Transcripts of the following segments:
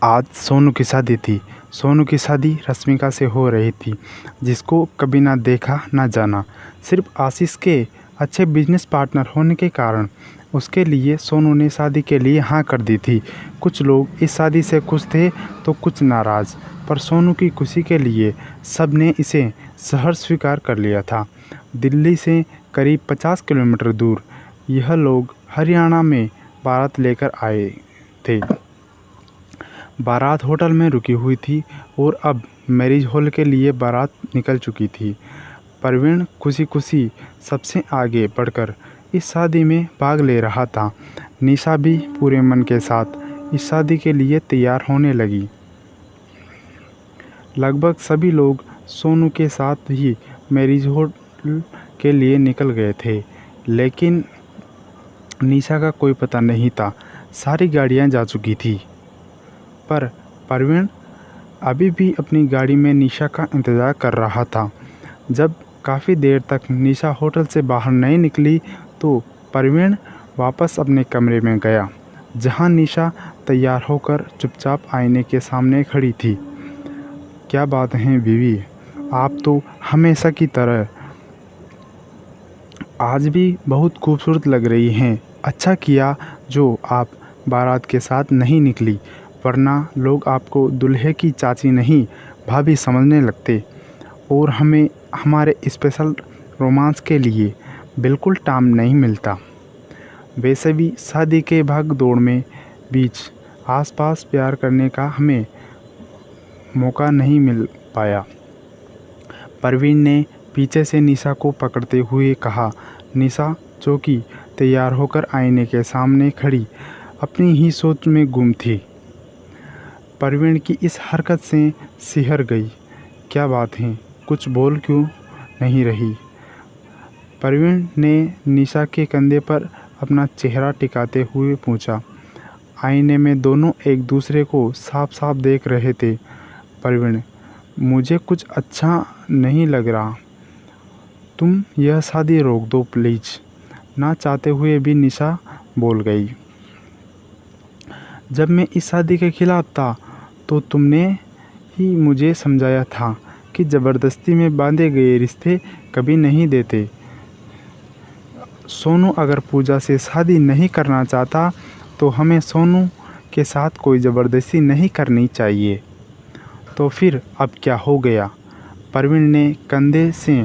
आज सोनू की शादी थी। सोनू की शादी रश्मिका से हो रही थी, जिसको कभी ना देखा ना जाना। सिर्फ आशीष के अच्छे बिजनेस पार्टनर होने के कारण उसके लिए सोनू ने शादी के लिए हाँ कर दी थी। कुछ लोग इस शादी से खुश थे तो कुछ नाराज़, पर सोनू की खुशी के लिए सब ने इसे शहर स्वीकार कर लिया था। दिल्ली से करीब 50 किलोमीटर दूर यह लोग हरियाणा में बारात लेकर आए थे। बारात होटल में रुकी हुई थी और अब मैरिज हॉल के लिए बारात निकल चुकी थी। प्रवीण खुशी खुशी सबसे आगे बढ़कर इस शादी में भाग ले रहा था। निशा भी पूरे मन के साथ इस शादी के लिए तैयार होने लगी। लगभग सभी लोग सोनू के साथ ही मैरिज हॉल के लिए निकल गए थे, लेकिन निशा का कोई पता नहीं था। सारी गाड़ियां जा चुकी थी, पर प्रवीण अभी भी अपनी गाड़ी में निशा का इंतज़ार कर रहा था। जब काफ़ी देर तक निशा होटल से बाहर नहीं निकली तो प्रवीण वापस अपने कमरे में गया, जहां निशा तैयार होकर चुपचाप आईने के सामने खड़ी थी। क्या बात है बीवी, आप तो हमेशा की तरह आज भी बहुत खूबसूरत लग रही हैं। अच्छा किया जो आप बारात के साथ नहीं निकली, वरना लोग आपको दूल्हे की चाची नहीं भाभी समझने लगते और हमें हमारे स्पेशल रोमांस के लिए बिल्कुल टाइम नहीं मिलता। वैसे भी शादी के भाग दौड़ में बीच आसपास प्यार करने का हमें मौका नहीं मिल पाया। प्रवीण ने पीछे से निशा को पकड़ते हुए कहा। निशा चौकी तैयार होकर आईने के सामने खड़ी अपनी ही सोच में गुम थी। प्रवीण की इस हरकत से सिहर गई। क्या बात है, कुछ बोल क्यों नहीं रही? प्रवीण ने निशा के कंधे पर अपना चेहरा टिकाते हुए पूछा। आईने में दोनों एक दूसरे को साफ साफ देख रहे थे। प्रवीण, मुझे कुछ अच्छा नहीं लग रहा। तुम यह शादी रोक दो प्लीज। ना चाहते हुए भी निशा बोल गई। जब मैं इस शादी के खिलाफ था तो तुमने ही मुझे समझाया था कि ज़बरदस्ती में बांधे गए रिश्ते कभी नहीं देते। सोनू अगर पूजा से शादी नहीं करना चाहता तो हमें सोनू के साथ कोई ज़बरदस्ती नहीं करनी चाहिए। तो फिर अब क्या हो गया? प्रवीण ने कंधे से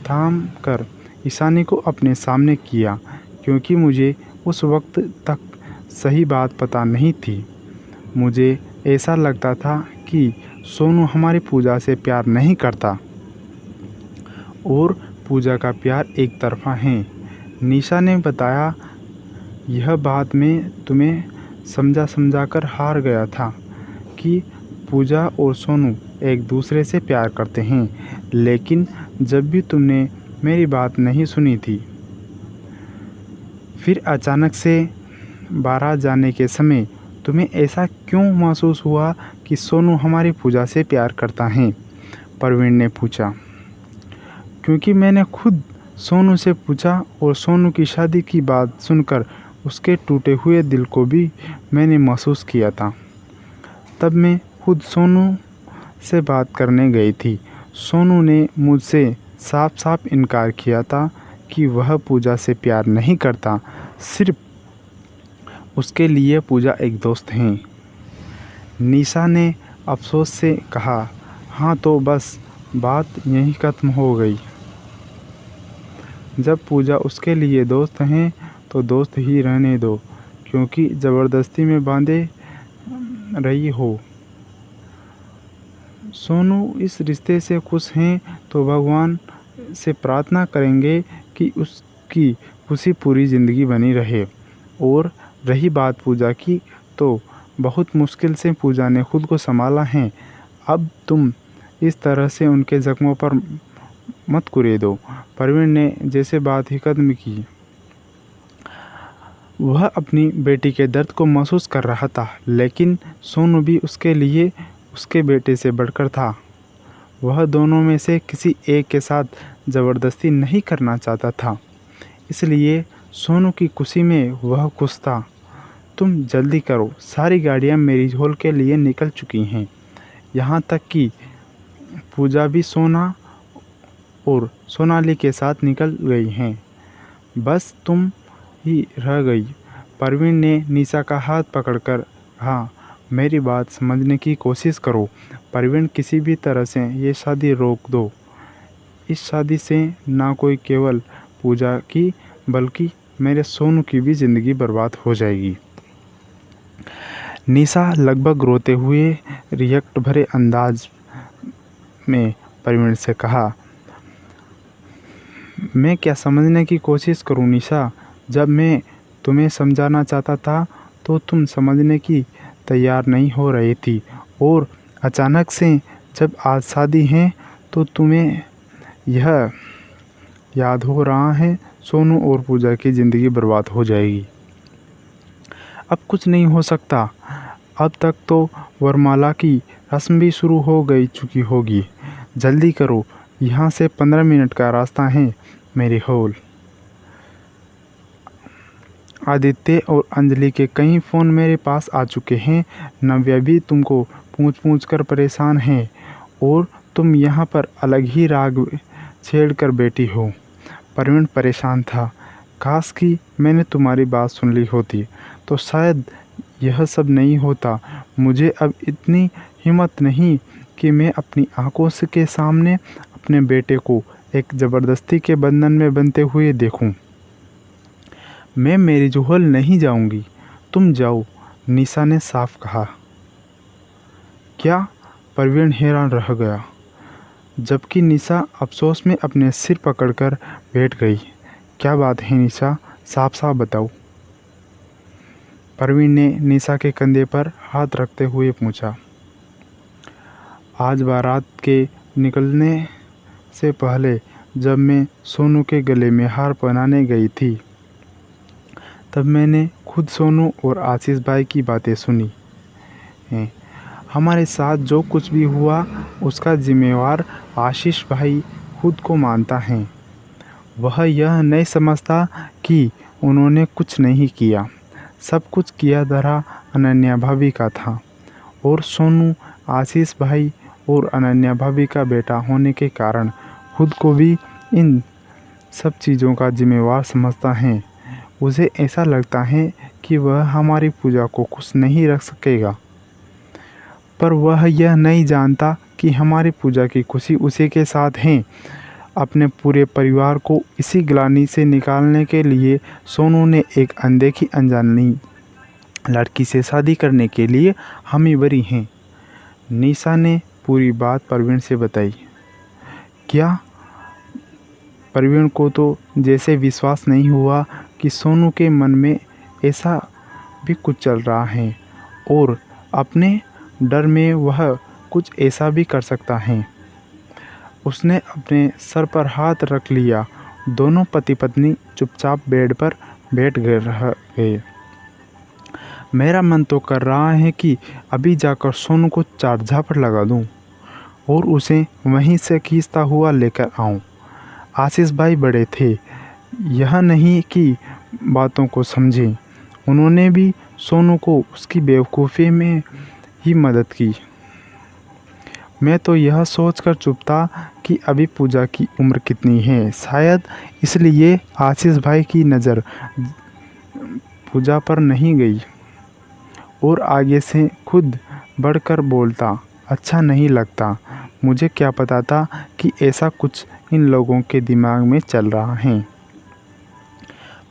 थाम कर ईशानी को अपने सामने किया, क्योंकि मुझे उस वक्त तक सही बात पता नहीं थी। मुझे ऐसा लगता था कि सोनू हमारी पूजा से प्यार नहीं करता और पूजा का प्यार एक तरफा है। निशा ने बताया, यह बात मैं तुम्हें समझा कर हार गया था कि पूजा और सोनू एक दूसरे से प्यार करते हैं, लेकिन जब भी तुमने मेरी बात नहीं सुनी थी। फिर अचानक से बारात जाने के समय तुम्हें ऐसा क्यों महसूस हुआ कि सोनू हमारी पूजा से प्यार करता है? प्रवीण ने पूछा। क्योंकि मैंने खुद सोनू से पूछा और सोनू की शादी की बात सुनकर उसके टूटे हुए दिल को भी मैंने महसूस किया था। तब मैं खुद सोनू से बात करने गई थी। सोनू ने मुझसे साफ साफ इनकार किया था कि वह पूजा से प्यार नहीं करता, सिर्फ उसके लिए पूजा एक दोस्त है। निशा ने अफसोस से कहा। हाँ, तो बस बात यहीं ख़त्म हो गई। जब पूजा उसके लिए दोस्त हैं तो दोस्त ही रहने दो, क्योंकि ज़बरदस्ती में बांधे रही हो। सोनू इस रिश्ते से खुश हैं तो भगवान से प्रार्थना करेंगे कि उसकी खुशी पूरी ज़िंदगी बनी रहे। और रही बात पूजा की, तो बहुत मुश्किल से पूजा ने खुद को संभाला है। अब तुम इस तरह से उनके ज़ख्मों पर मत कुरेदो। प्रवीण ने जैसे बात ही खत्म की। वह अपनी बेटी के दर्द को महसूस कर रहा था, लेकिन सोनू भी उसके लिए उसके बेटे से बढ़कर था। वह दोनों में से किसी एक के साथ ज़बरदस्ती नहीं करना चाहता था, इसलिए सोनू की खुशी में वह खुश था। तुम जल्दी करो, सारी गाड़ियाँ मेरी हॉल के लिए निकल चुकी हैं। यहाँ तक कि पूजा भी सोना और सोनाली के साथ निकल गई हैं। बस तुम ही रह गई। परवीन ने निशा का हाथ पकड़कर कहा, मेरी बात समझने की कोशिश करो परवीन, किसी भी तरह से ये शादी रोक दो। इस शादी से ना कोई केवल पूजा की बल्कि मेरे सोनू की भी ज़िंदगी बर्बाद हो जाएगी। निशा लगभग रोते हुए रिएक्ट भरे अंदाज में परवीन से कहा, मैं क्या समझने की कोशिश करूं निशा? जब मैं तुम्हें समझाना चाहता था तो तुम समझने की तैयार नहीं हो रही थी, और अचानक से जब आज शादी है तो तुम्हें यह याद हो रहा है सोनू और पूजा की ज़िंदगी बर्बाद हो जाएगी। अब कुछ नहीं हो सकता। अब तक तो वरमाला की रस्म भी शुरू हो गई चुकी होगी। जल्दी करो, यहाँ से 15 मिनट का रास्ता है मेरी हॉल। आदित्य और अंजलि के कई फ़ोन मेरे पास आ चुके हैं। नव्या भी तुमको पूछ पूछ कर परेशान है और तुम यहाँ पर अलग ही राग छेड़ कर बैठी हो। परवीन परेशान था। काश कि मैंने तुम्हारी बात सुन ली होती तो शायद यह सब नहीं होता। मुझे अब इतनी हिम्मत नहीं कि मैं अपनी आंखों के सामने अपने बेटे को एक ज़बरदस्ती के बंधन में बंधते हुए देखूं। मैं मेरी जोहल नहीं जाऊंगी, तुम जाओ, निशा ने साफ कहा। क्या? परवीन हैरान रह गया, जबकि निशा अफसोस में अपने सिर पकड़कर बैठ गई। क्या बात है निशा, साफ साफ बताओ। परवीन ने निशा के कंधे पर हाथ रखते हुए पूछा। आज बारात के निकलने से पहले जब मैं सोनू के गले में हार पहनाने गई थी तब मैंने खुद सोनू और आशीष भाई की बातें सुनी हैं। हमारे साथ जो कुछ भी हुआ उसका जिम्मेवार आशीष भाई खुद को मानता है। वह यह नहीं समझता कि उन्होंने कुछ नहीं किया। सब कुछ किया धरा अनन्या भाभी का था और सोनू आशीष भाई और अनन्या भाभी का बेटा होने के कारण खुद को भी इन सब चीज़ों का जिम्मेवार समझता है। उसे ऐसा लगता है कि वह हमारी पूजा को खुश नहीं रख सकेगा, पर वह यह नहीं जानता कि हमारी पूजा की खुशी उसी के साथ है। अपने पूरे परिवार को इसी ग्लानि से निकालने के लिए सोनू ने एक अनदेखी अनजानी लड़की से शादी करने के लिए हामी भरी हैं। निशा ने पूरी बात परवीन से बताई। क्या? परवीन को तो जैसे विश्वास नहीं हुआ कि सोनू के मन में ऐसा भी कुछ चल रहा है और अपने डर में वह कुछ ऐसा भी कर सकता है। उसने अपने सर पर हाथ रख लिया। दोनों पति पत्नी चुपचाप बेड पर बैठ गए। मेरा मन तो कर रहा है कि अभी जाकर सोनू को 4 झापड़ लगा दूं और उसे वहीं से खींचता हुआ लेकर आऊं। आशीष भाई बड़े थे, यह नहीं कि बातों को समझें। उन्होंने भी सोनू को उसकी बेवकूफ़ी में ही मदद की। मैं तो यह सोचकर चुप था कि अभी पूजा की उम्र कितनी है। शायद इसलिए आशीष भाई की नज़र पूजा पर नहीं गई और आगे से खुद बढ़कर बोलता, अच्छा नहीं लगता। मुझे क्या पता था कि ऐसा कुछ इन लोगों के दिमाग में चल रहा है।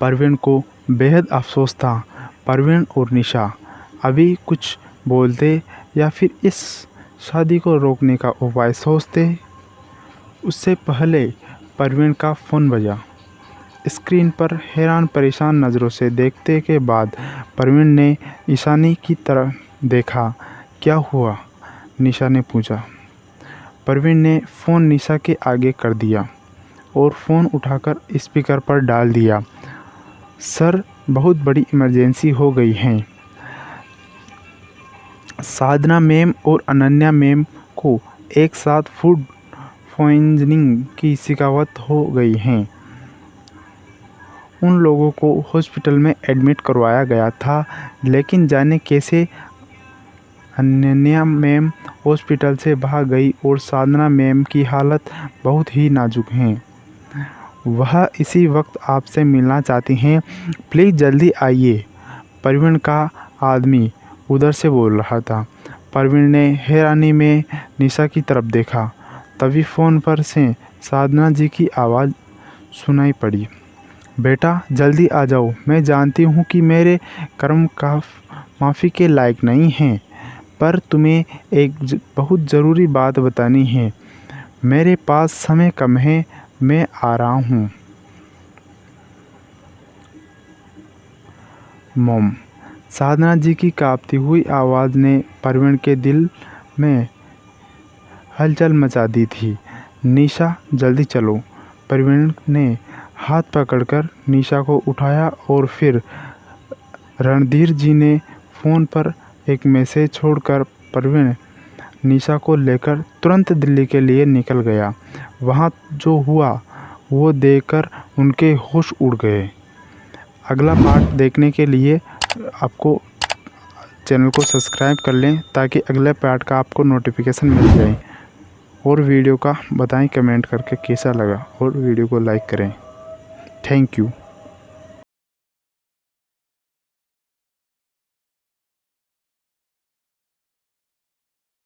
परवीन को बेहद अफसोस था। परवीन और निशा अभी कुछ बोलते या फिर इस शादी को रोकने का उपाय सोचते, उससे पहले परवीन का फ़ोन बजा। स्क्रीन पर हैरान परेशान नज़रों से देखते के बाद परवीन ने ईशानी की तरफ देखा। क्या हुआ? निशा ने पूछा। परवीन ने फ़ोन निशा के आगे कर दिया और फ़ोन उठाकर स्पीकर पर डाल दिया। सर, बहुत बड़ी इमरजेंसी हो गई है। साधना मैम और अनन्या मैम को एक साथ फूड पॉइजनिंग की शिकायत हो गई है उन लोगों को हॉस्पिटल में एडमिट करवाया गया था, लेकिन जाने कैसे अनन्या मैम हॉस्पिटल से भाग गई और साधना मैम की हालत बहुत ही नाजुक है। वह इसी वक्त आपसे मिलना चाहती हैं, प्लीज़ जल्दी आइए। प्रवीण का आदमी उधर से बोल रहा था। प्रवीण ने हैरानी में निशा की तरफ देखा। तभी फ़ोन पर से साधना जी की आवाज़ सुनाई पड़ी। बेटा जल्दी आ जाओ, मैं जानती हूँ कि मेरे कर्म का माफ़ी के लायक नहीं हैं, पर तुम्हें एक बहुत ज़रूरी बात बतानी है। मेरे पास समय कम है, मैं आ रहा हूँ। मॉम। साधना जी की कांपती हुई आवाज़ ने प्रवीण के दिल में हलचल मचा दी थी। निशा जल्दी चलो। प्रवीण ने हाथ पकड़कर निशा को उठाया और फिर रणधीर जी ने फ़ोन पर एक मैसेज छोड़कर प्रवीण निशा को लेकर तुरंत दिल्ली के लिए निकल गया। वहाँ जो हुआ वो देखकर उनके होश उड़ गए। अगला पार्ट देखने के लिए आपको चैनल को सब्सक्राइब कर लें ताकि अगले पार्ट का आपको नोटिफिकेशन मिल जाए, और वीडियो का बताएं कमेंट करके कैसा लगा, और वीडियो को लाइक करें। Thank you.